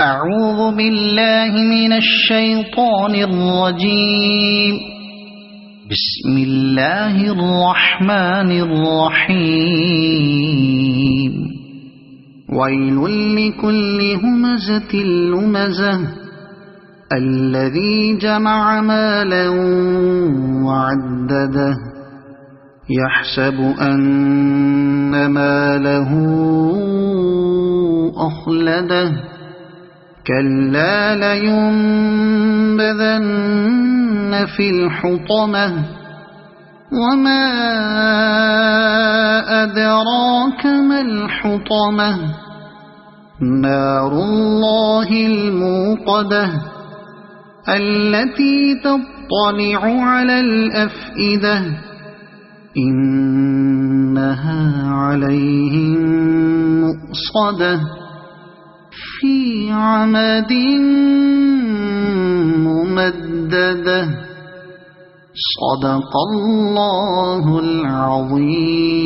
أعوذ بالله من الشيطان الرجيم. بسم الله الرحمن الرحيم. ويل لكل همزة لمزة الذي جمع مالا وعدده يحسب أن ماله أخلده كلا لينبذن في الحطمة وما أدراك ما الحطمة نار الله الموقدة التي تطلع على الأفئدة إنها عليهم مؤصدة في عمد ممددة. صدق الله العظيم.